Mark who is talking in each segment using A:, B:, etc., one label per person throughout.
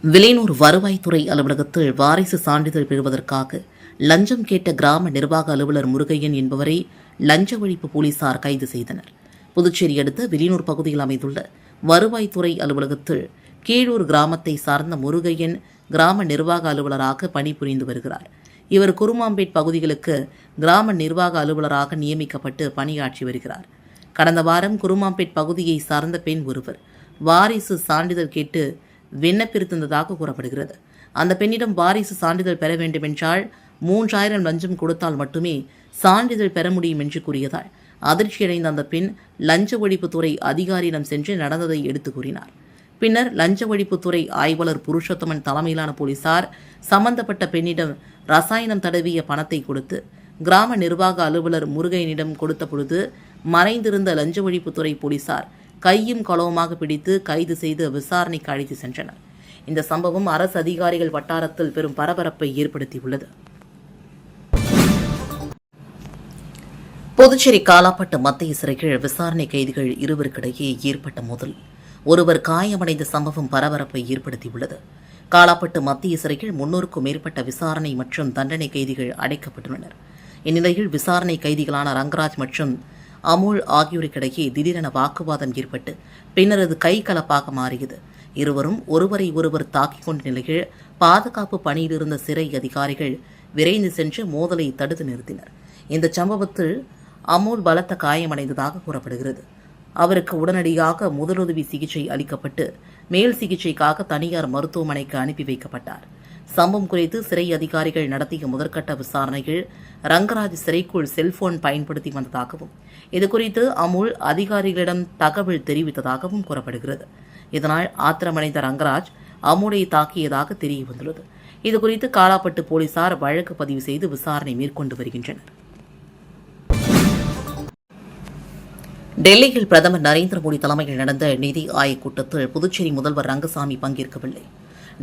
A: வில்லியனூர் வருவாய்த்துறை அலுவலகத்தில் வாரிசு சான்றிதழ் பெறுவதற்காக லஞ்சம் கேட்ட கிராம நிர்வாக அலுவலர் முருகையன் என்பவரை லஞ்ச ஒழிப்பு போலீசார் கைது செய்தனர். புதுச்சேரி அடுத்த வில்லியனூர் பகுதியில் அமைந்துள்ள வருவாய்த்துறை அலுவலகத்தில் கீழூர் கிராமத்தை சார்ந்த முருகையன் கிராம நிர்வாக அலுவலராக பணிபுரிந்து வருகிறார். இவர் குருமாம்பேட் பகுதிகளுக்கு கிராம நிர்வாக அலுவலராக நியமிக்கப்பட்டு பணியாற்றி வருகிறார். கடந்த வாரம் குருமாம்பேட் பகுதியை சார்ந்த பெண் ஒருவர் வாரிசு சான்றிதழ் கேட்டு விண்ணப்பித்திருந்ததாக கூறப்படுகிறது. அந்த பெண்ணிடம் வாரிசு சான்றிதழ் பெற வேண்டுமென்றால் 3000 லஞ்சம் கொடுத்தால் மட்டுமே சான்றிதழ் பெற முடியும் என்று கூறியதால் அதிர்ச்சியடைந்த அந்த பெண் லஞ்ச ஒழிப்புத்துறை அதிகாரியிடம் சென்று நடந்ததை எடுத்து கூறினார். பின்னர் லஞ்ச ஒழிப்புத்துறை ஆய்வாளர் புருஷோத்தமன் தலைமையிலான போலீசார் சம்பந்தப்பட்ட பெண்ணிடம் ரசாயனம் தடவிய பணத்தை கொடுத்து கிராம நிர்வாக அலுவலர் முருகையனிடம் கொடுத்த பொழுது மறைந்திருந்த லஞ்ச ஒழிப்புத்துறை போலீசார் கையும் களவுமாக பிடித்து கைது செய்து விசாரணைக்கு அழைத்து சென்றனர். இந்த சம்பவம் அரசு அதிகாரிகள் வட்டாரத்தில் பெரும் பரபரப்பை ஏற்படுத்தியுள்ளது. புதுச்சேரி காலாப்பட்டு மத்திய சிறையில் விசாரணை கைதிகள் இருவருக்கிடையே ஏற்பட்ட மோதல் ஒருவர் காயமடைந்த சம்பவம் பரபரப்பை ஏற்படுத்தியுள்ளது. காலாப்பட்டு மத்திய சிறையில் 300க்கும் மேற்பட்ட விசாரணை மற்றும் தண்டனை கைதிகள் அடைக்கப்பட்டுள்ளனர். இந்நிலையில் விசாரணை கைதிகளான ரங்கராஜ் மற்றும் அமுல் ஆகியோருக்கிடையே திடீரென வாக்குவாதம் ஏற்பட்டு பின்னர் அது கைகலப்பாக மாறியது. இருவரும் ஒருவரை ஒருவர் தாக்கிக் கொண்ட நிலையில் பாதுகாப்பு பணியில் இருந்த சிறை அதிகாரிகள் விரைந்து சென்று மோதலை தடுத்து நிறுத்தினர். இந்த சம்பவத்தில் அமுல் பலத்த காயமடைந்ததாக கூறப்படுகிறது. அவருக்கு உடனடியாக முதலுதவி சிகிச்சை அளிக்கப்பட்டு மேல் சிகிச்சைக்காக தனியார் மருத்துவமனைக்கு அனுப்பி வைக்கப்பட்டார். சம்பவம் குறித்து சிறை அதிகாரிகள் நடத்திய முதற்கட்ட விசாரணையில் ரங்கராஜ் சிறைக்குள் செல்போன் பயன்படுத்தி வந்ததாகவும் இதுகுறித்து அமுல் அதிகாரிகளிடம் தகவல் தெரிவித்ததாகவும் கூறப்படுகிறது. இதனால் ஆத்திரமடைந்த ரங்கராஜ் அமுலை தாக்கியதாக தெரிய வந்துள்ளது. இதுகுறித்து காலாப்பட்டு போலீசார் வழக்கு பதிவு செய்து விசாரணை மேற்கொண்டு வருகின்றனர். டெல்லியில் பிரதமர் நரேந்திர மோடி தலைமையில் நடந்த நிதி ஆயோக் கூட்டத்தில் புதுச்சேரி முதல்வர் ரங்கசாமி பங்கேற்கவில்லை.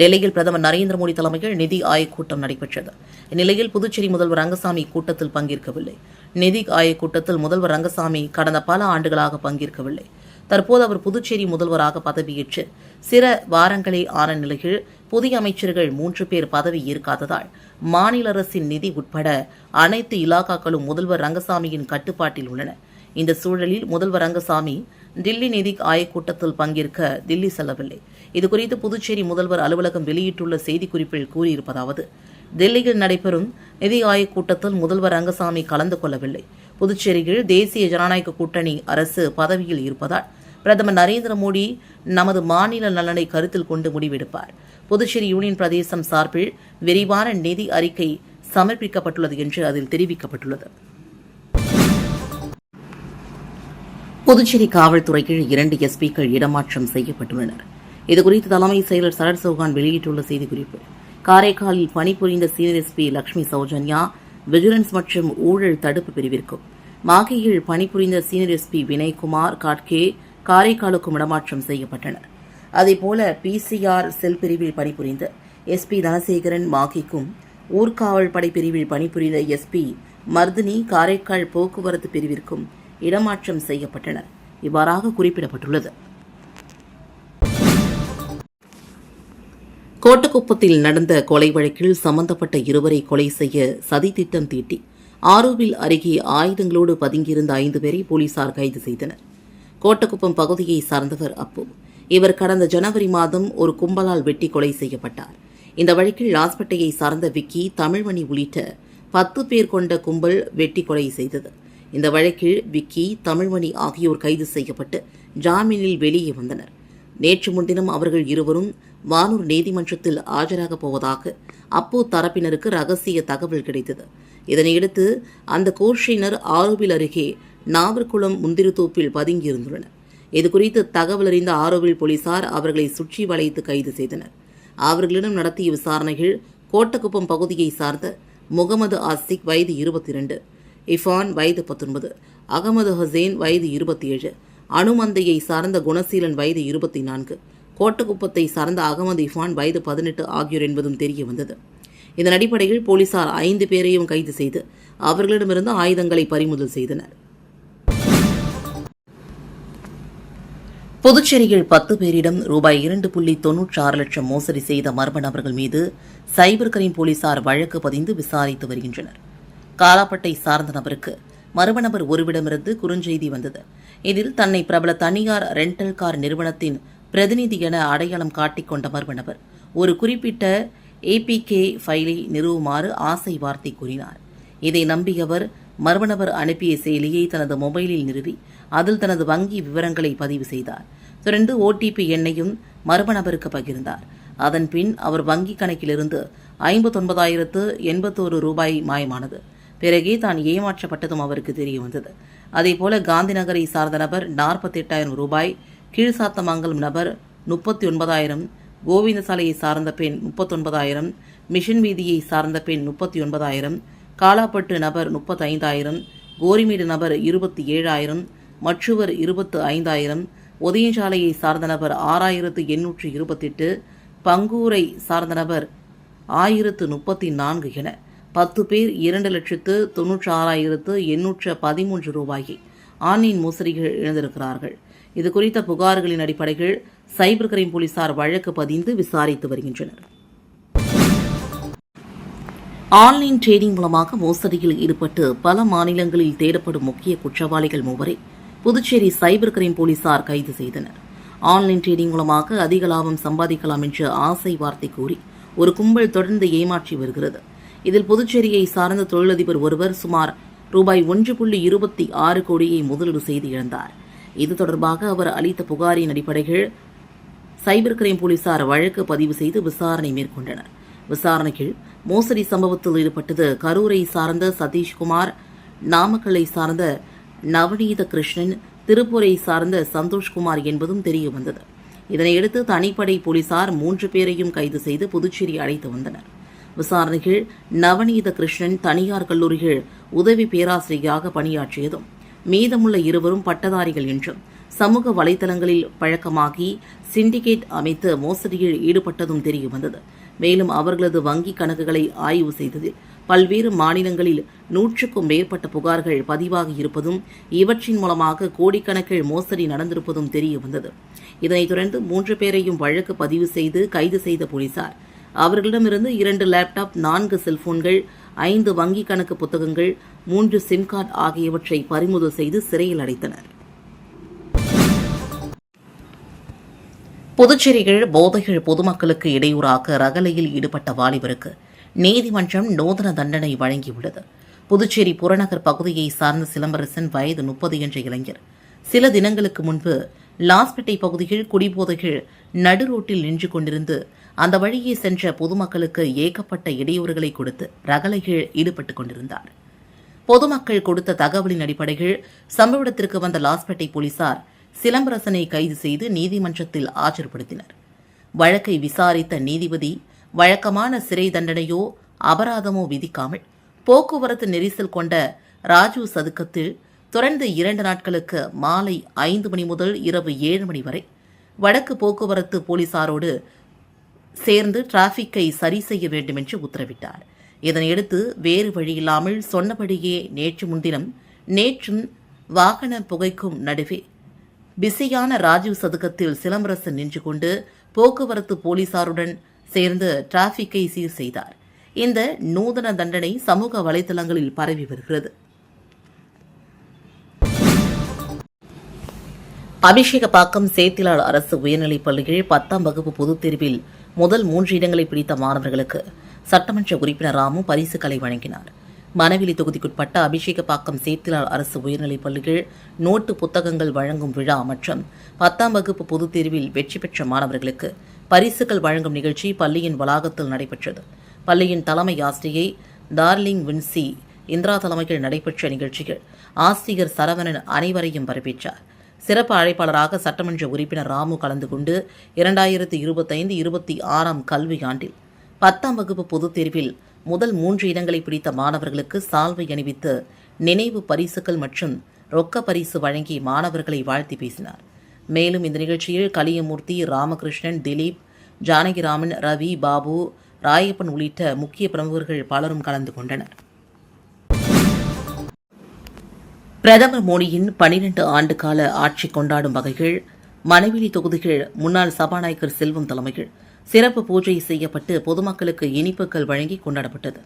A: டெல்லியில் பிரதமர் நரேந்திர மோடி தலைமையில் நிதி ஆயோக் கூட்டம் நடைபெற்றது. இந்நிலையில் புதுச்சேரி முதல்வர் ரங்கசாமி கூட்டத்தில் பங்கேற்கவில்லை. நிதி ஆயோக் கூட்டத்தில் முதல்வர் ரங்கசாமி கடந்த பல ஆண்டுகளாக பங்கேற்கவில்லை. தற்போது அவர் புதுச்சேரி முதல்வராக பதவியேற்று சில வாரங்களே ஆன நிலையில் புதிய அமைச்சர்கள் 3 பேர் பதவி ஏற்காததால் மாநில அரசின் நிதி உட்பட அனைத்து இலாகாக்களும் முதல்வர் ரங்கசாமியின் கட்டுப்பாட்டில் உள்ளன. இந்த சூழலில் முதல்வர் ரங்கசாமி தில்லி நிதி ஆயோக் கூட்டத்தில் பங்கேற்க தில்லி செல்லவில்லை. இதுகுறித்து புதுச்சேரி முதல்வர் அலுவலகம் வெளியிட்டுள்ள செய்திக்குறிப்பில் கூறியிருப்பதாவது: தில்லியில் நடைபெறும் நிதி ஆயோக் கூட்டத்தில் முதல்வர் ரங்கசாமி கலந்து கொள்ளவில்லை. புதுச்சேரியில் தேசிய ஜனநாயக கூட்டணி அரசு பதவியில் இருப்பதால் பிரதமர் நரேந்திர மோடி நமது மாநில நலனை கருத்தில் கொண்டு முடிவெடுப்பார். புதுச்சேரி யூனியன் பிரதேசம் சார்பில் விரிவான நிதி அறிக்கை சமர்ப்பிக்கப்பட்டுள்ளது என்று அதில் தெரிவிக்கப்பட்டுள்ளது. புதுச்சேரி காவல்துறையில் 2 எஸ்பிக்கள் இடமாற்றம் செய்யப்பட்டுள்ளனர். இதுகுறித்து தலைமை செயலர் சரத் சௌகான் வெளியிட்டுள்ள செய்திக்குறிப்பு: காரைக்காலில் பணிபுரிந்த senior SP Lakshmi Soujanya vigilance மற்றும் ஊழல் தடுப்பு பிரிவிற்கும், மாகேயில் பணிபுரிந்த சீனியர் எஸ்பி வினய்குமார் காட்கே காரைக்காலுக்கும் இடமாற்றம் செய்யப்பட்டனர். அதேபோல பிசிஆர் செல் பிரிவில் பணிபுரிந்த எஸ்பி தனசேகரன் மாகேக்கும், ஊர்காவல் படை பிரிவில் பணிபுரிந்த எஸ்பி மர்தினி காரைக்கால் போக்குவரத்து பிரிவிற்கும் இடமாற்றம் செய்யப்பட்டனர். இவ்வாறாக குறிப்பிடப்பட்டுள்ளது. கோட்டக்குப்பத்தில் நடந்த கொலை வழக்கில் சம்பந்தப்பட்ட இருவரை கொலை செய்ய சதி திட்டம் தீட்டி ஆரோவில் அருகே ஆயுதங்களோடு பதுங்கியிருந்த 5 பேரை போலீசார் கைது செய்தனர். கோட்டக்குப்பம் பகுதியை சார்ந்தவர் அப்பு. இவர் கடந்த ஜனவரி மாதம் ஒரு கும்பலால் வெட்டி கொலை செய்யப்பட்டார். இந்த வழக்கில் லாஸ்பேட்டையை சார்ந்த விக்கி, தமிழ்மணி உள்ளிட்ட 10 பேர் கொண்ட கும்பல் வெட்டி கொலை செய்தது. இந்த வழக்கில் விக்கி, தமிழ்மணி ஆகியோர் கைது செய்யப்பட்டு ஜாமீனில் வெளியே வந்தனர். நேற்று முன்தினம் அவர்கள் இருவரும் வானூர் நீதிமன்றத்தில் ஆஜராகப் போவதாக அப்போ தரப்பினருக்கு ரகசிய தகவல் கிடைத்தது. இதனையடுத்து அந்த கோஷினர் ஆரோவில் அருகே நாவர்குளம் முந்திரித்தோப்பில் பதுங்கியிருந்துள்ளனர். இதுகுறித்து தகவல் அறிந்த ஆரோவில் போலீசார் அவர்களை சுற்றி வளைத்து கைது செய்தனர். அவர்களிடம் நடத்திய விசாரணைகள் கோட்டக்குப்பம் பகுதியை சார்ந்த முகமது ஆசிக் வயது 22, இஃபான் வயது 19, அகமது ஹசேன் வயது 27, அனுமந்தையை சார்ந்த குணசீலன் வயது 24, கோட்டக்குப்பத்தை சார்ந்த அகமது இஃபான் வயது 18 ஆகியோர் என்பதும் தெரிய வந்தது. இதன் அடிப்படையில் போலீசார் 5 பேரையும் கைது செய்து அவர்களிடமிருந்து ஆயுதங்களை பறிமுதல் செய்தனர். புதுச்சேரியில் 10 பேரிடம் ரூபாய் 2.96 லட்சம் மோசடி செய்த மர்ம நபர்கள் மீது சைபர் கிரைம் போலீசார் வழக்கு பதிந்து விசாரித்து வருகின்றனர். காலாப்பட்டை சார்ந்த நபருக்கு மர்ம நபர் ஒருவிடமிருந்து குறுஞ்செய்தி வந்தது. இதில் தன்னை பிரபல தனியார் ரெண்டல் கார் நிறுவனத்தின் பிரதிநிதி என அடையாளம் காட்டிக்கொண்ட மர்ம நபர் ஒரு குறிப்பிட்ட APK ஃபைலை நிறுவுமாறு ஆசை வார்த்தை கூறினார். இதை நம்பியவர் மர்ம நபர் அனுப்பிய செயலியை தனது மொபைலில் நிறுவி அதில் தனது வங்கி விவரங்களை பதிவு செய்தார். தொடர்ந்து OTP எண்ணையும் மர்ம நபருக்கு பகிர்ந்தார். அதன்பின் அவர் வங்கி கணக்கிலிருந்து 59,081 ரூபாய் மாயமானது. பிறகே தான் ஏமாற்றப்பட்டதும் அவருக்கு தெரிய வந்தது. அதேபோல காந்தி நகரை சார்ந்த நபர் 48,000 ரூபாய், கீழ்சாத்தமங்கலம் நபர் 39,000, கோவிந்தசாலையை சார்ந்த பெண் 39,000, மிஷன் வீதியை சார்ந்த பெண் 39,000, காலாப்பட்டு நபர் 35,000, கோரிமேடு நபர் 27,000, மற்றவர் 25,000, ஒதியஞ்சாலையை சார்ந்த நபர் 6,828, பங்கூரை சார்ந்த நபர் 1,034 என 10 பேர் 2,96,813 ரூபாயை ஆன்லைன் மோசடிகள் இழந்திருக்கிறார்கள். இதுகுறித்த புகார்களின் அடிப்படையில் சைபர் கிரைம் போலீசார் வழக்கு பதிந்து விசாரித்து வருகின்றனர். ஆன்லைன் ட்ரேடிங் மூலமாக மோசடியில் ஈடுபட்டு பல மாநிலங்களில் தேடப்படும் முக்கிய குற்றவாளிகள் 3 புதுச்சேரி சைபர் கிரைம் போலீசார் கைது செய்தனர். ஆன்லைன் ட்ரேடிங் மூலமாக அதிக லாபம் சம்பாதிக்கலாம் என்று ஆசை வார்த்தை கூறி ஒரு கும்பல் தொடர்ந்து ஏமாற்றி வருகிறது. இதில் புதுச்சேரியை சார்ந்த தொழிலதிபர் ஒருவர் சுமார் ரூபாய் 1.26 கோடியை முதலீடு செய்து இழந்தார். இது தொடர்பாக அவர் அளித்த புகாரின் அடிப்படையில் சைபர் கிரைம் போலீசார் வழக்கு பதிவு செய்து விசாரணை மேற்கொண்டனர். விசாரணையில் மோசடி சம்பவத்தில் ஈடுபட்டது கரூரை சார்ந்த சதீஷ்குமார், நாமக்கல்லை சார்ந்த நவநீத கிருஷ்ணன், திருப்பூரை சார்ந்த சந்தோஷ்குமார் என்பதும் தெரியவந்தது. இதனையடுத்து தனிப்படை போலீசார் 3 பேரையும் கைது செய்து புதுச்சேரி அழைத்து வந்தனர். விசாரணையில் நவநீத கிருஷ்ணன் தனியார் கல்லூரியில் உதவி பேராசிரியராக பணியாற்றியதும் மீதமுள்ள 2 பட்டதாரிகள் என்றும் சமூக வலைதளங்களில் பழக்கமாகி சிண்டிகேட் அமைத்து மோசடியில் ஈடுபட்டதும் தெரியவந்தது. மேலும் அவர்களது வங்கிக் கணக்குகளை ஆய்வு செய்ததில் பல்வேறு மாநிலங்களில் 100க்கும் மேற்பட்ட புகார்கள் பதிவாகி இருப்பதும் இவற்றின் மூலமாக கோடிக்கணக்கில் மோசடி நடந்திருப்பதும் தெரியவந்தது. இதனைத் தொடர்ந்து 3 பேரையும் வழக்கு பதிவு செய்து கைது செய்த போலீசார் அவர்களிடமிருந்து 2 லேப்டாப், 4 செல்போன்கள், 5 வங்கிக் கணக்கு புத்தகங்கள், 3 சிம் கார்டு ஆகியவற்றை பறிமுதல் செய்து சிறையில் அடைத்தனர். புதுச்சேரியில் போதைகள் பொதுமக்களுக்கு இடையூறாக ரகளையில் ஈடுபட்ட வாலிபருக்கு நீதிமன்றம் நூதன தண்டனை வழங்கியுள்ளது. புதுச்சேரி புறநகர் பகுதியை சார்ந்த சிலம்பரசன் வயது 30 என்ற இளைஞர் சில தினங்களுக்கு முன்பு லாஸ்பேட்டை பகுதியில் குடிபோதைகள் நடுரோட்டில் நின்று கொண்டிருந்து அந்த வழியே சென்ற பொதுமக்களுக்கு ஏகப்பட்ட இடையூறுகளை கொடுத்து ரகளையில் ஈடுபட்டுக் கொண்டிருந்தார். பொதுமக்கள் கொடுத்த தகவலின் அடிப்படையில் சம்பவ இடத்திற்கு வந்த லாஸ்பேட்டை போலீசார் சிலம்பரசனை கைது செய்து நீதிமன்றத்தில் ஆஜர்படுத்தினர். வழக்கை விசாரித்த நீதிபதி வழக்கமான சிறை தண்டனையோ அபராதமோ விதிக்காமல் போக்குவரத்து நெரிசல் கொண்ட ராஜீவ் சதுக்கத்தில் தொடர்ந்து 2 நாட்களுக்கு மாலை 5 மணி முதல் இரவு 7 மணி வரை வடக்கு போக்குவரத்து போலீசாரோடு சேர்ந்து டிராபிக்கை சரி செய்ய வேண்டும் என்று உத்தரவிட்டார். இதனையடுத்து வேறு வழியில்லாமல் சொன்னபடியே நேற்றும் வாகன புகைக்கும் நடுவே பிஸியான ராஜீவ் சதுக்கத்தில் சிலம்பரசன் நின்று கொண்டு போக்குவரத்து போலீசாருடன் சேர்ந்து டிராபிக்கை சீர் செய்தார். இந்த நூதன தண்டனை சமூக வலைதளங்களில் பரவி வருகிறது. அபிஷேகப்பாக்கம் சேத்திலால் அரசு உயர்நிலைப் பள்ளியில் 10ஆம் வகுப்பு பொதுத் தேர்வில் முதல் 3 இடங்களை பிடித்த மாணவர்களுக்கு சட்டமன்ற உறுப்பினர் ராமு பரிசுகளை வழங்கினார். மணவெளி தொகுதிக்குட்பட்ட அபிஷேகப்பாக்கம் சேத்திலால் அரசு உயர்நிலைப் பள்ளியில் நோட்டு புத்தகங்கள் வழங்கும் விழா மற்றும் 10ஆம் வகுப்பு பொதுத் தேர்வில் வெற்றி பெற்ற மாணவர்களுக்கு பரிசுகள் வழங்கும் நிகழ்ச்சி பள்ளியின் வளாகத்தில் நடைபெற்றது. பள்ளியின் தலைமை ஆசிரியை டார்லிங் வின்சி இந்திரா தலைமையில் நடைபெற்ற நிகழ்ச்சியில் ஆசிரியர் சரவணன் அனைவரையும் வரவேற்றார். சிறப்பு அழைப்பாளராக சட்டமன்ற உறுப்பினர் ராமு கலந்து கொண்டு 2025-26ஆம் கல்வியாண்டில் 10ஆம் வகுப்பு பொதுத் தேர்வில் முதல் 3 இடங்களை பிடித்த மாணவர்களுக்கு சால்வை அணிவித்து நினைவு பரிசுகள் மற்றும் ரொக்க பரிசு வழங்கி மாணவர்களை வாழ்த்தி பேசினார். மேலும் இந்த நிகழ்ச்சியில் கலியமூர்த்தி, ராமகிருஷ்ணன், திலீப், ஜானகிராமன், ரவி, பாபு, ராயப்பன் உள்ளிட்ட முக்கிய பிரமுகர்கள் பலரும் கலந்து கொண்டனர். பிரதமர் மோடியின் 12 ஆண்டு கால ஆட்சி கொண்டாடும் வகையில் மணவெளி தொகுதிகள் முன்னாள் சபாநாயகர் செல்வம் தலைமையில் சிறப்பு பூஜை செய்யப்பட்டு பொதுமக்களுக்கு இனிப்புகள் வழங்கி கொண்டாடப்பட்டது.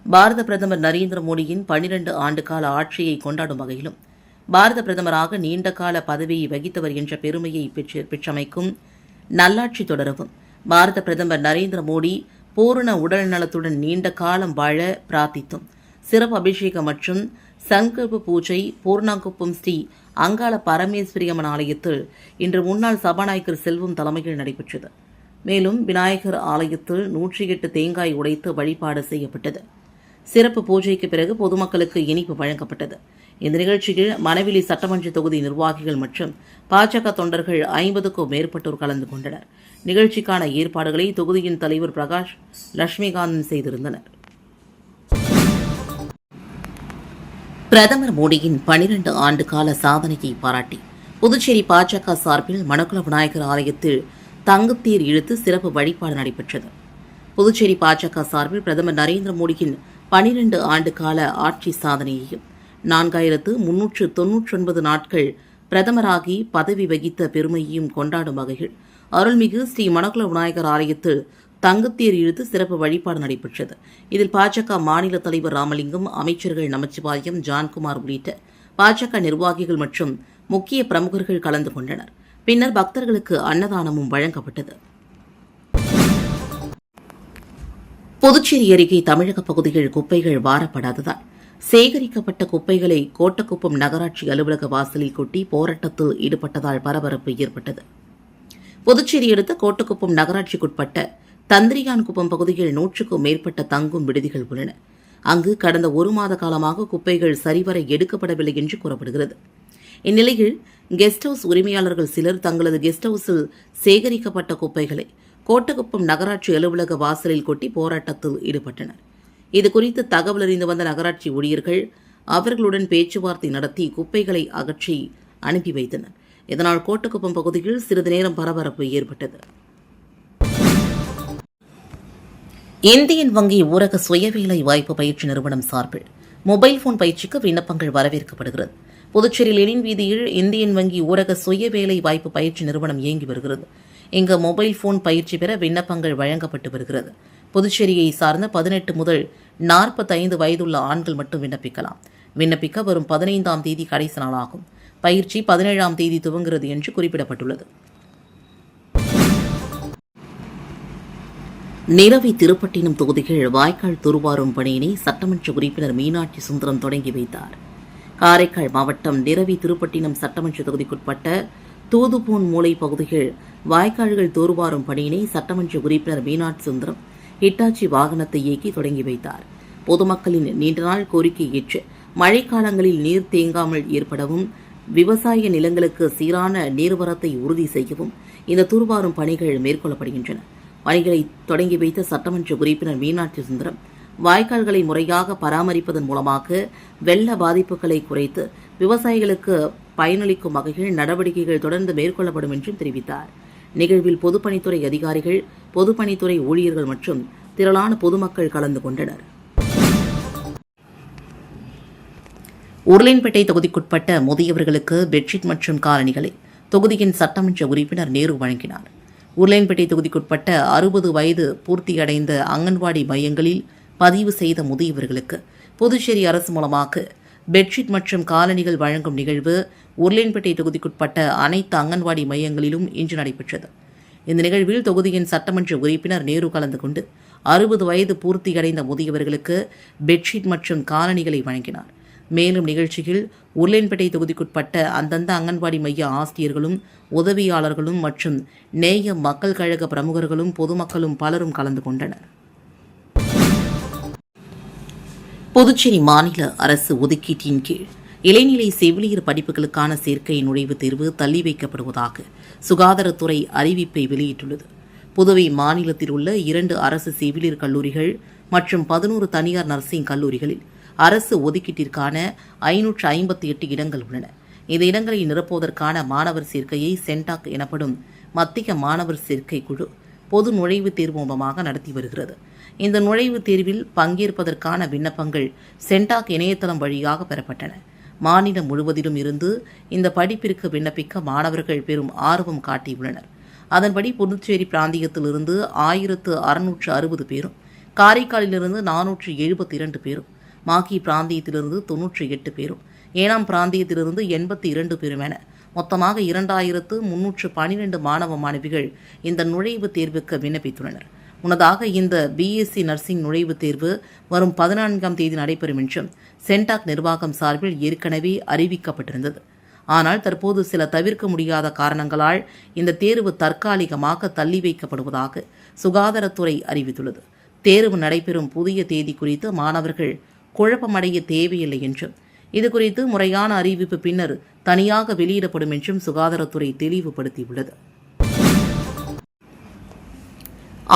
A: பாரத பிரதமர் நரேந்திர மோடியின் 12 ஆண்டுகால ஆட்சியை கொண்டாடும் வகையிலும் பாரத பிரதமராக நீண்டகால பதவியை வகித்தவர் என்ற பெருமையை பெற்றமைக்கும் நல்லாட்சி தொடரவும் பாரத பிரதமர் நரேந்திர மோடி பூரண உடல் நலத்துடன் நீண்ட காலம் வாழ பிரார்த்தித்தும் சிறப்பு அபிஷேகம் மற்றும் சங்கல்ப பூஜை பூர்ணாங்குப்பம் ஸ்ரீ அங்காள பரமேஸ்வரி அம்மன் ஆலயத்தில் இன்று முன்னாள் சபாநாயகர் செல்வம் தலைமையில் நடைபெற்றது. மேலும் விநாயகர் ஆலயத்தில் 108 தேங்காய் உடைத்து வழிபாடு செய்யப்பட்டது. சிறப்பு பூஜைக்கு பிறகு பொதுமக்களுக்கு இனிப்பு வழங்கப்பட்டது. இந்த நிகழ்ச்சியில் மணவெளி சட்டமன்ற தொகுதி நிர்வாகிகள் மற்றும் பாஜக தொண்டர்கள் 50க்கும் மேற்பட்டோர் கலந்து கொண்டனர். நிகழ்ச்சிக்கான ஏற்பாடுகளை தொகுதியின் தலைவர் பிரகாஷ் லட்சுமிகாந்தன் செய்திருந்தனர். பிரதமர் மோடியின் 12 ஆண்டு கால சாதனையை பாராட்டி புதுச்சேரி பாஜக சார்பில் மணக்குள விநாயகர் ஆலயத்தில் தங்கத்தேர் இழுத்து சிறப்பு வழிபாடு நடைபெற்றது. புதுச்சேரி பாஜக சார்பில் பிரதமர் நரேந்திர மோடியின் 12 ஆண்டு கால ஆட்சி சாதனையையும் 4399 நாட்கள் பிரதமராகி பதவி வகித்த பெருமையையும் கொண்டாடும் வகையில் அருள்மிகு ஸ்ரீ மணக்குள விநாயகர் ஆலயத்தில் தங்கத்தேர் இழுத்து சிறப்பு வழிபாடு நடைபெற்றது. இதில் பாஜக மாநில தலைவர் ராமலிங்கம், அமைச்சர்கள் நமச்சிவாயம், ஜான்குமார் உள்ளிட்ட பாஜக நிர்வாகிகள் மற்றும் முக்கிய பிரமுகர்கள் கலந்து கொண்டனர். பின்னர் பக்தர்களுக்கு அன்னதானமும் வழங்கப்பட்டது. புதுச்சேரி அருகே தமிழக பகுதிகள் குப்பைகள் வாரப்படாததால் சேகரிக்கப்பட்ட குப்பைகளை கோட்டக்குப்பம் நகராட்சி அலுவலக வாசலில் கொட்டி போராட்டத்தில் ஈடுபட்டதால் பரபரப்பு ஏற்பட்டது. புதுச்சேரி அடுத்த கோட்டக்குப்பம் நகராட்சிக்குட்பட்ட தந்திரியான்குப்பம் பகுதியில் 100க்கும் மேற்பட்ட தங்கும் விடுதிகள் உள்ளன. அங்கு கடந்த 1 மாத காலமாக குப்பைகள் சரிவர எடுக்கப்படவில்லை என்று கூறப்படுகிறது. இந்நிலையில் கெஸ்ட் ஹவுஸ் உரிமையாளர்கள் சிலர் தங்களது கெஸ்ட் ஹவுஸில் சேகரிக்கப்பட்ட குப்பைகளை கோட்டக்குப்பம் நகராட்சி அலுவலக வாசலில் கொட்டி போராட்டத்தில் ஈடுபட்டனர். இதுகுறித்து தகவல் அறிந்து வந்த நகராட்சி ஊழியர்கள் அவர்களுடன் பேச்சுவார்த்தை நடத்தி குப்பைகளை அகற்றி அனுப்பி வைத்தனர். இதனால் கோட்டக்குப்பம் பகுதியில் சிறிது நேரம் பரபரப்பு ஏற்பட்டது. இந்தியன் வங்கி ஊரக சுயவேலை வாய்ப்பு பயிற்சி நிறுவனம் சார்பில் மொபைல் போன் பயிற்சிக்கு விண்ணப்பங்கள் வரவேற்கப்படுகிறது. புதுச்சேரி லெனின் வீதியில் இந்தியன் வங்கி ஊரக சுயவேலை வாய்ப்பு பயிற்சி நிறுவனம் இயங்கி வருகிறது. இங்கு மொபைல் போன் பயிற்சி பெற விண்ணப்பங்கள் வழங்கப்பட்டு வருகிறது. புதுச்சேரியை சார்ந்த 18 முதல் 45 வயதுள்ள ஆண்கள் மட்டும் விண்ணப்பிக்கலாம். விண்ணப்பிக்க வரும் 15ஆம் தேதி கடைசி நாளாகும். பயிற்சி 17ஆம் தேதி துவங்குகிறது என்று குறிப்பிடப்பட்டுள்ளது. நிரவி திருப்பட்டினம் தொகுதிகள் வாய்க்கால் துருவாரும் பணியினை சட்டமன்ற உறுப்பினர் மீனாட்சி சுந்தரம் தொடங்கி வைத்தார். காரைக்கால் மாவட்டம் நிரவி திருப்பட்டினம் சட்டமன்ற தொகுதிக்குட்பட்ட தூதுபூன் மூலை பகுதிகள் வாய்க்கால்கள் தூர்வாரும் பணியினை சட்டமன்ற உறுப்பினர் மீனாட்சி சுந்தரம் ஹிட்டாச்சி வாகனத்தை இயக்கி தொடங்கி வைத்தார். பொதுமக்களின் நீண்ட நாள் கோரிக்கை ஏற்று மழைக்காலங்களில் நீர் தேங்காமல் ஏற்படவும் விவசாய நிலங்களுக்கு சீரான நீர்வரத்தை உறுதி செய்யவும் இந்த தூர்வாரும் பணிகள் மேற்கொள்ளப்படுகின்றன. பணிகளை தொடங்கி வைத்த சட்டமன்ற உறுப்பினர் மீனாட்சி சுந்தரம் வாய்க்கால்களை முறையாக பராமரிப்பதன் மூலமாக வெள்ள பாதிப்புகளை குறைத்து விவசாயிகளுக்கு பயனளிக்கும் வகையில் நடவடிக்கைகள் தொடர்ந்து மேற்கொள்ளப்படும் என்றும் தெரிவித்தார். நிகழ்வில் பொதுப்பணித்துறை அதிகாரிகள், பொதுப்பணித்துறை ஊழியர்கள் மற்றும் திரளான பொதுமக்கள் கலந்து கொண்டனர். உருளையன்பேட்டை தொகுதிக்குட்பட்ட முதியவர்களுக்கு பெட்ஷீட் மற்றும் காலணிகளை தொகுதியின் சட்டமன்ற உறுப்பினர் நேரு வழங்கினார். உருளையன்பேட்டை தொகுதிக்குட்பட்ட 60 வயது பூர்த்தியடைந்த அங்கன்வாடி மையங்களில் பதிவு செய்த முதியவர்களுக்கு புதுச்சேரி அரசு மூலமாக பெட்ஷீட் மற்றும் காலணிகள் வழங்கும் நிகழ்வு உருளையன்பேட்டை தொகுதிக்குட்பட்ட அனைத்து அங்கன்வாடி மையங்களிலும் இன்று நடைபெற்றது. இந்த நிகழ்வில் தொகுதியின் சட்டமன்ற உறுப்பினர் நேரு கலந்து கொண்டு 60 வயது பூர்த்தியடைந்த முதியவர்களுக்கு பெட்ஷீட் மற்றும் காலணிகளை வழங்கினார். மேலும் நிகழ்ச்சியில் உருளையன்பேட்டை தொகுதிக்குட்பட்ட அந்தந்த அங்கன்வாடி மைய ஆசிரியர்களும் உதவியாளர்களும் மற்றும் நேய மக்கள் கழக பிரமுகர்களும் பொதுமக்களும் பலரும் கலந்து கொண்டனர். புதுச்சேரி மாநில அரசு ஒதுக்கீட்டின் கீழ் இளைநிலை செவிலியர் படிப்புகளுக்கான சேர்க்கை நுழைவுத் தேர்வு தள்ளி வைக்கப்படுவதாக சுகாதாரத்துறை அறிவிப்பை வெளியிட்டுள்ளது. புதுவை மாநிலத்தில் உள்ள 2 அரசு செவிலியர் கல்லூரிகள் மற்றும் 11 தனியார் நர்சிங் கல்லூரிகளில் அரசு ஒதுக்கீட்டிற்கான 558 இடங்கள் உள்ளன. இந்த இடங்களை நிரப்புவதற்கான மாணவர் சேர்க்கையை சென்டாக் எனப்படும் மத்திய மாணவர் சேர்க்கை குழு பொது நுழைவுத் தேர்வு மூலமாக நடத்தி வருகிறது. இந்த நுழைவுத் தேர்வில் பங்கேற்பதற்கான விண்ணப்பங்கள் சென்டாக் இணையதளம் வழியாக பெறப்பட்டன. மாநிலம் முழுவதிலும் இருந்து இந்த படிப்பிற்கு விண்ணப்பிக்க மாணவர்கள் பெரும் ஆர்வம் காட்டியுள்ளனர். அதன்படி புதுச்சேரி பிராந்தியத்திலிருந்து 1660 பேரும், காரைக்காலிலிருந்து 472 பேரும், மாகி பிராந்தியத்திலிருந்து 98 பேரும், ஏனாம் பிராந்தியத்திலிருந்து 82 பேரும் என மொத்தமாக 2312 மாணவ மாணவிகள் இந்த நுழைவுத் தேர்வுக்கு விண்ணப்பித்துள்ளனர். முன்னதாக இந்த பிஎஸ்சி நர்சிங் நுழைவுத் தேர்வு வரும் 14ஆம் தேதி நடைபெறும் என்றும் சென்டாக் நிர்வாகம் சார்பில் ஏற்கனவே அறிவிக்கப்பட்டிருந்தது. ஆனால் தற்போது சில தவிர்க்க முடியாத காரணங்களால் இந்த தேர்வு தற்காலிகமாக தள்ளி வைக்கப்படுவதாக சுகாதாரத்துறை அறிவித்துள்ளது. தேர்வு நடைபெறும் புதிய தேதி குறித்து மாணவர்கள் குழப்பமடைய தேவையில்லை என்றும் இதுகுறித்து முறையான அறிவிப்பு பின்னர் தனியாக வெளியிடப்படும் என்றும் சுகாதாரத்துறை தெளிவுபடுத்தியுள்ளது.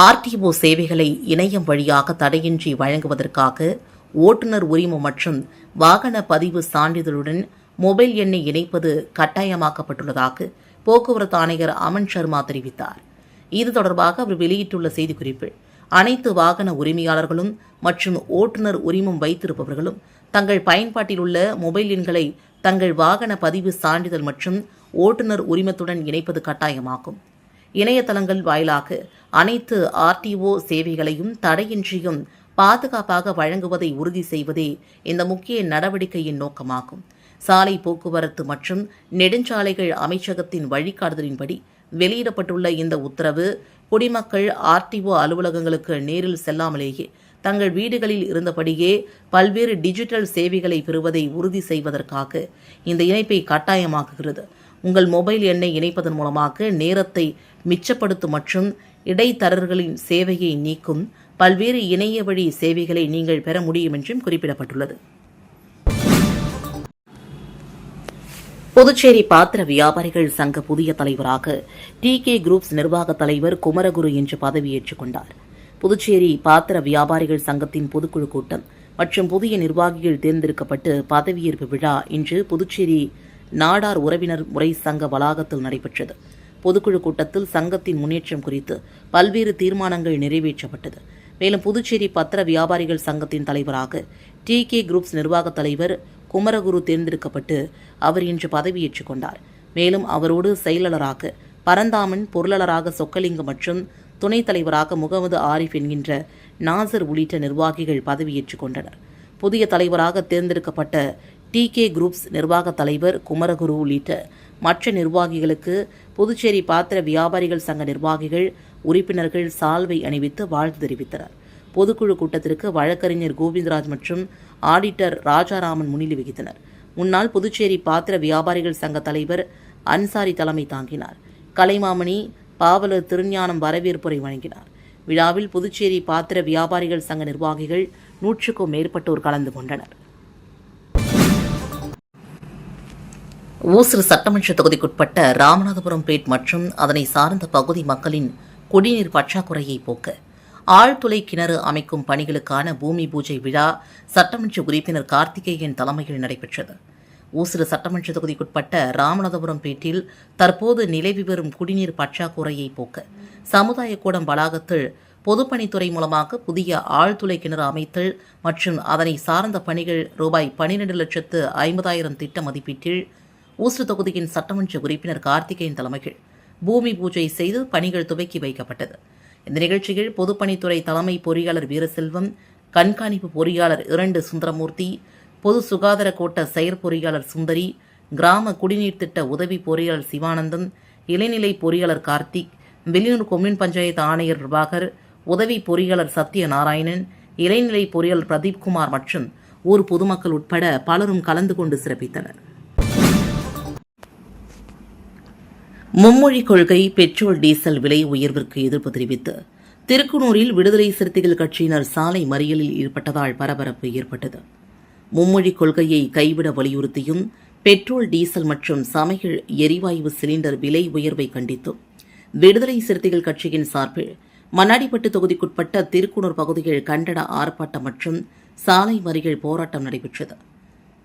A: ஆர்டிஓ சேவைகளை இணையம் வழியாக தடையின்றி வழங்குவதற்காக ஓட்டுநர் உரிமம் மற்றும் வாகன பதிவு சான்றிதழுடன் மொபைல் எண்ணை இணைப்பது கட்டாயமாக்கப்பட்டுள்ளதாக போக்குவரத்து ஆணையர் அமன் சர்மா தெரிவித்தார். இது தொடர்பாக அவர் வெளியிட்டுள்ள செய்திக்குறிப்பில், அனைத்து வாகன உரிமையாளர்களும் மற்றும் ஓட்டுநர் உரிமம் வைத்திருப்பவர்களும் தங்கள் பயன்பாட்டில் உள்ள மொபைல் எண்களை தங்கள் வாகன பதிவு சான்றிதழ் மற்றும் ஓட்டுநர் உரிமத்துடன் இணைப்பது கட்டாயமாகும். இணையதளங்கள் வாயிலாக அனைத்து ஆர்டிஓ சேவைகளையும் தடையின்றியும் பாதுகாப்பாக வழங்குவதை உறுதி செய்வதே இந்த முக்கிய நடவடிக்கையின் நோக்கமாகும். சாலை போக்குவரத்து மற்றும் நெடுஞ்சாலைகள் அமைச்சகத்தின் வழிகாட்டுதலின்படி வெளியிடப்பட்டுள்ள இந்த உத்தரவு குடிமக்கள் ஆர்டிஓ அலுவலகங்களுக்கு நேரில் செல்லாமலேயே தங்கள் வீடுகளில் இருந்தபடியே பல்வேறு டிஜிட்டல் சேவைகளை பெறுவதை உறுதி செய்வதற்காக இந்த இணைப்பை கட்டாயமாக்குகிறது. உங்கள் மொபைல் எண்ணை இணைப்பதன் மூலமாக நேரத்தை மிச்சப்படுத்தும் மற்றும் இடைத்தரகர்களின் சேவையை நீக்கும் பல்வேறு இணைய வழி சேவைகளை நீங்கள் பெற முடியும் என்றும் குறிப்பிடப்பட்டுள்ளது. புதுச்சேரி பாத்திர வியாபாரிகள் சங்க புதிய தலைவராக டிகே குரூப்ஸ் நிர்வாக தலைவர் குமரகுரு இன்று பதவியேற்றுக் கொண்டார். புதுச்சேரி பாத்திர வியாபாரிகள் சங்கத்தின் பொதுக்குழு கூட்டம் மற்றும் புதிய நிர்வாகிகள் தேர்ந்தெடுக்கப்பட்டு பதவியேற்பு விழா இன்று புதுச்சேரி நாடார் உறவினர் முறை சங்க வளாகத்தில் நடைபெற்றது. பொதுக்குழு கூட்டத்தில் சங்கத்தின் முன்னேற்றம் குறித்து பல்வேறு தீர்மானங்கள் நிறைவேற்றப்பட்டது. மேலும் புதுச்சேரி பத்திர வியாபாரிகள் சங்கத்தின் தலைவராக டிகே குரூப்ஸ் நிர்வாக தலைவர் குமரகுரு தேர்ந்தெடுக்கப்பட்டு அவர் இன்று பதவியேற்றுக் கொண்டார். மேலும் அவரோடு செயலாளராக பரந்தாமன், பொருளாளராக சொக்கலிங்கம் மற்றும் துணைத் தலைவராக முகமது ஆரிஃப் என்கின்ற நாசர் உள்ளிட்ட நிர்வாகிகள் பதவியேற்றுக் கொண்டனர். புதிய தலைவராக தேர்ந்தெடுக்கப்பட்ட டிகே குரூப்ஸ் நிர்வாக தலைவர் குமரகுரு உள்ளிட்ட மற்ற நிர்வாகிகளுக்கு புதுச்சேரி பாத்திர வியாபாரிகள் சங்க நிர்வாகிகள், உறுப்பினர்கள் சால்வை அணிவித்து வாழ்த்து தெரிவித்தனர். பொதுக்குழு கூட்டத்திற்கு வழக்கறிஞர் கோவிந்தராஜ் மற்றும் ஆடிட்டர் ராஜாராமன் முன்னிலை வகித்தனர். முன்னாள் புதுச்சேரி பாத்திர வியாபாரிகள் சங்க தலைவர் அன்சாரி தலைமை தாங்கினார். கலைமாமணி பாவலர் திருஞானம் வரவேற்புரை வழங்கினார். விழாவில் புதுச்சேரி பாத்திர வியாபாரிகள் சங்க நிர்வாகிகள் 100க்கும் மேற்பட்டோர் கலந்து கொண்டனர். ஊசூர் சட்டமன்ற தொகுதிக்குட்பட்ட ராமநாதபுரம் பேட் மற்றும் அதனை சார்ந்த பகுதி மக்களின் குடிநீர் பற்றாக்குறையை போக்க ஆழ்துளை கிணறு அமைக்கும் பணிகளுக்கான பூமி பூஜை விழா சட்டமன்ற உறுப்பினர் கார்த்திகேயன் தலைமையில் நடைபெற்றது. ஊசூர் சட்டமன்ற தொகுதிக்குட்பட்ட ராமநாதபுரம் பேட்டில் தற்போது நிலவி வரும் குடிநீர் பற்றாக்குறையை போக்க சமுதாய கூடம் வளாகத்தில் பொதுப்பணித்துறை மூலமாக புதிய ஆழ்துளை கிணறு அமைத்தல் மற்றும் அதனை சார்ந்த பணிகள் ரூபாய் 12,50,000 திட்ட மதிப்பீட்டில் ஊசூர் தொகுதியின் சட்டமன்ற உறுப்பினர் கார்த்திகேயன் தலைமையில் பூமி பூஜை செய்து பணிகள் துவக்கி வைக்கப்பட்டது. இந்த நிகழ்ச்சியில் பொதுப்பணித்துறை தலைமை பொறியாளர் வீரசெல்வம், கண்காணிப்பு பொறியாளர் 2 சுந்தரமூர்த்தி, பொது சுகாதார கோட்ட செயற்பொறியாளர் சுந்தரி, கிராம குடிநீர் திட்ட உதவி பொறியாளர் சிவானந்தம், இளைநிலை பொறியாளர் கார்த்திக், வெளியூர் கொம்யூன் பஞ்சாயத்து ஆணையர் பிரபாகர், உதவி பொறியாளர் சத்யநாராயணன், இளைநிலை பொறியாளர் பிரதீப்குமார் மற்றும் ஊர் பொதுமக்கள் உட்பட பலரும் கலந்து கொண்டு சிறப்பித்தனர். மும்மொழி கொள்கை, பெட்ரோல் டீசல் விலை உயர்விற்கு எதிர்ப்பு தெரிவித்து திருக்குனூரில் விடுதலை சிறுத்தைகள் கட்சியினர் சாலை மறியலில் ஈடுபட்டதால் பரபரப்பு ஏற்பட்டது. மும்மொழி கொள்கையை கைவிட வலியுறுத்தியும் பெட்ரோல் டீசல் மற்றும் சமையல் எரிவாயு சிலிண்டர் விலை உயர்வை கண்டித்தும் விடுதலை சிறுத்தைகள் கட்சியின் சார்பில் மண்ணாடிப்பட்டு தொகுதிக்குட்பட்ட திருக்குனூர் பகுதியில் கண்டன ஆர்ப்பாட்டம் மற்றும் சாலை மறியல் போராட்டம் நடைபெற்றது.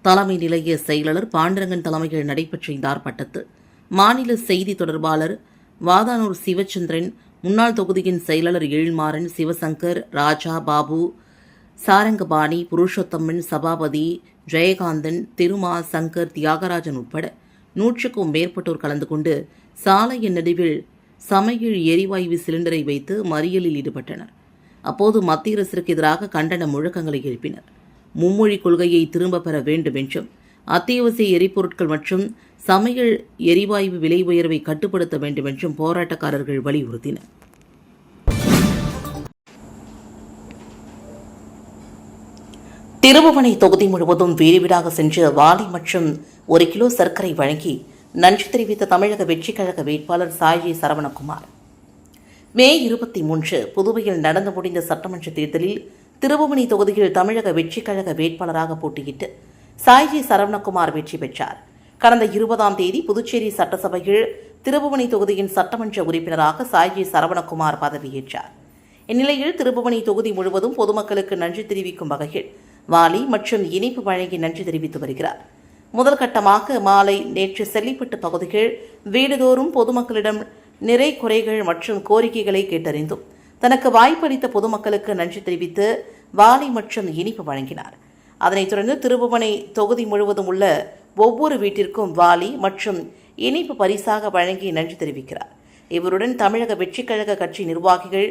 A: தலைமை நிலைய செயலாளர் பாண்டரங்கன் தலைமையில் நடைபெற்ற இந்த ஆர்ப்பாட்டத்தில் மாநில செய்தி தொடர்பாளர் வாதானூர் சிவச்சந்திரன், முன்னாள் தொகுதியின் செயலாளர் எழில்மாறன், சிவசங்கர், ராஜா, பாபு, சாரங்கபாணி, புருஷோத்தம்மன், சபாபதி, ஜெயகாந்தன், திருமா, சங்கர், தியாகராஜன் உட்பட 100க்கும் மேற்பட்டோர் கலந்து கொண்டு சாலையின் நடுவில் சமையல் எரிவாயு சிலிண்டரை வைத்து மறியலில் ஈடுபட்டனர். அப்போது மத்திய அரசிற்கு எதிராக கண்டன முழக்கங்களை எழுப்பினர். மும்மொழி கொள்கையை திரும்பப் பெற வேண்டும் என்றும், அத்தியாவசிய எரிபொருட்கள் மற்றும் சமையல் எரிவாயு விலை உயர்வை கட்டுப்படுத்த வேண்டும் என்றும் போராட்டக்காரர்கள் வலியுறுத்தினர். திருபுவனை தொகுதி முழுவதும் வீடு வீடாக சென்று வாழை மற்றும் 1 கிலோ சர்க்கரை வழங்கி நன்றி தெரிவித்த தமிழக வெற்றிக் கழக வேட்பாளர் சாய்ஜி சரவணகுமார். மே 23 புதுவையில் நடந்து முடிந்த சட்டமன்ற தேர்தலில் திருபுவனை தொகுதியில் தமிழக வெற்றிக் கழக வேட்பாளராக போட்டியிட்டு சாய்ஜி சரவணகுமார் வெற்றி பெற்றார். கடந்த 20ஆம் தேதி புதுச்சேரி சட்டசபையில் திருபுவனை தொகுதியின் சட்டமன்ற உறுப்பினராக சாய்ஜி சரவணகுமார் பதவியேற்றார். இந்நிலையில் திருபுவனை தொகுதி முழுவதும் பொதுமக்களுக்கு நன்றி தெரிவிக்கும் வகையில் வாளி மற்றும் இனிப்பு வழங்கி நன்றி தெரிவித்து வருகிறார். முதல் கட்டமாக மாலை நேற்று செல்லிப்பட்டு பகுதிகள் வீடுதோறும் பொதுமக்களிடம் நிறை குறைகள் மற்றும் கோரிக்கைகளை கேட்டறிந்தும் தனக்கு வாய்ப்பளித்த பொதுமக்களுக்கு நன்றி தெரிவித்து வாளி மற்றும் இனிப்பு வழங்கினார். அதனைத் தொடர்ந்து திருபுவனை தொகுதி முழுவதும் உள்ள ஒவ்வொரு வீட்டிற்கும் வாளி மற்றும் இனிப்பு பரிசாக வழங்கி நன்றி தெரிவிக்கிறார். இவருடன் தமிழக வெற்றிக் கழக கட்சி நிர்வாகிகள்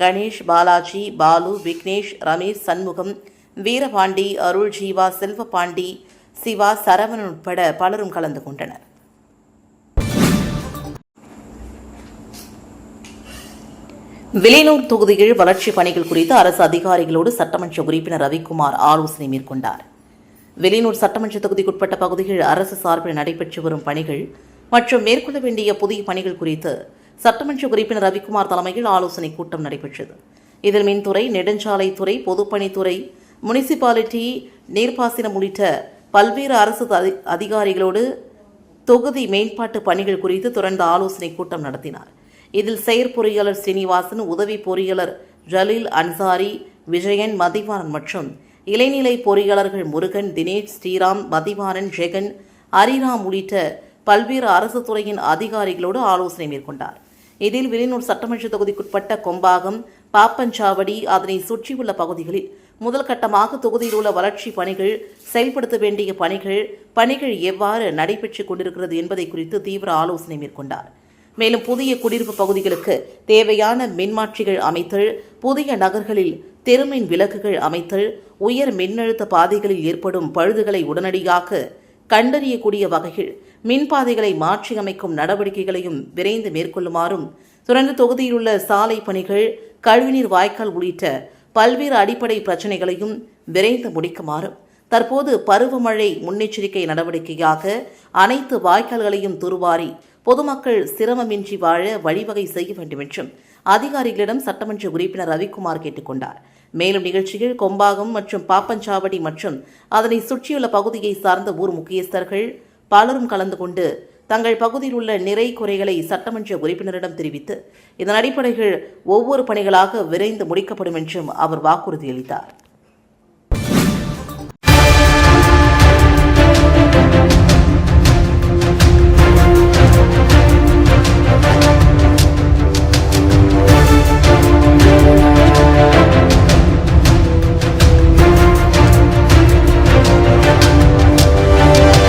A: கணேஷ், பாலாஜி, பாலு, விக்னேஷ், ரமேஷ், சண்முகம், வீரபாண்டி, அருள், ஜீவா, செல்வபாண்டி, சிவா, சரவணன் உட்பட பலரும் கலந்து கொண்டனர். வில்லியனூர் தொகுதியில் வளர்ச்சிப் பணிகள் குறித்து அரசு அதிகாரிகளோடு சட்டமன்ற உறுப்பினர் ரவிக்குமார் ஆலோசனை மேற்கொண்டார். வில்லியனூர் சட்டமன்ற தொகுதிக்குட்பட்ட பகுதியில் அரசு சார்பில் நடைபெற்று வரும் பணிகள் மற்றும் மேற்கொள்ள வேண்டிய புதிய பணிகள் குறித்து சட்டமன்ற உறுப்பினர் ரவிக்குமார் தலைமையில் ஆலோசனை கூட்டம் நடைபெற்றது. இதில் மின்துறை, நெடுஞ்சாலைத்துறை, பொதுப்பணித்துறை, முனிசிபாலிட்டி, நீர்ப்பாசனம் உள்ளிட்ட பல்வேறு அரசு அதிகாரிகளோடு தொகுதி மேம்பாட்டு பணிகள் குறித்து தொடர்ந்து ஆலோசனை கூட்டம் நடத்தினார். இதில் செயற்பொறியாளர் ஸ்ரீனிவாசன், உதவி பொறியாளர் ஜலீல், அன்சாரி, விஜயன், மதிவாணன் மற்றும் இளைநிலை பொறியாளர்கள் முருகன், தினேஷ், ஸ்ரீராம், மதிவாணன், ஜெகன், ஹரிராம் உள்ளிட்ட பல்வேறு அரசு துறையின் அதிகாரிகளோடு ஆலோசனை மேற்கொண்டார். இதில் வில்லியனூர் சட்டமன்ற தொகுதிக்குட்பட்ட கொம்பாகம், பாப்பஞ்சாவடி, அதனை சுற்றியுள்ள பகுதிகளில் முதல் கட்டமாக தொகுதியில் உள்ள வளர்ச்சி பணிகள், செயல்படுத்த வேண்டிய பணிகள் எவ்வாறு நடைபெற்றுக் கொண்டிருக்கிறது என்பதை குறித்து தீவிர ஆலோசனை மேற்கொண்டார். மேலும் புதிய குடியிருப்பு பகுதிகளுக்கு தேவையான மின்மாற்றிகள் அமைத்தல், புதிய நகர்களில் தெருமின் விளக்குகள் அமைத்தல், உயர் மின்னழுத்த பாதைகளில் ஏற்படும் பழுதுகளை உடனடியாக கண்டறியக்கூடிய வகையில் மின்பாதைகளை மாற்றியமைக்கும் நடவடிக்கைகளையும் விரைந்து மேற்கொள்ளுமாறும், தொடர்ந்து தொகுதியில் உள்ள சாலை பணிகள், கழிவுநீர் வாய்க்கால் உள்ளிட்ட பல்வேறு அடிப்படை பிரச்சினைகளையும் விரைந்து முடிக்குமாறும், தற்போது பருவமழை முன்னெச்சரிக்கை நடவடிக்கையாக அனைத்து வாய்க்கால்களையும் துருவாரி பொதுமக்கள் சிரமமின்றி வாழ வழிவகை செய்ய வேண்டும் என்றும் அதிகாரிகளிடம் சட்டமன்ற உறுப்பினர் ரவிக்குமார் கேட்டுக் கொண்டார். மேலும் நிகழ்ச்சியில் கொம்பாகம் மற்றும் பாப்பஞ்சாவடி மற்றும் அதனை சுற்றியுள்ள பகுதியை சார்ந்த ஊர் முக்கியஸ்தர்கள் பலரும் கலந்து கொண்டு தங்கள் பகுதியில் உள்ள நிறை குறைகளை சட்டமன்ற உறுப்பினரிடம் தெரிவித்து இதன் அடிப்படையில் ஒவ்வொரு பணிகளாக விரைந்து முடிக்கப்படும் என்றும் அவர் வாக்குறுதியளித்தார்.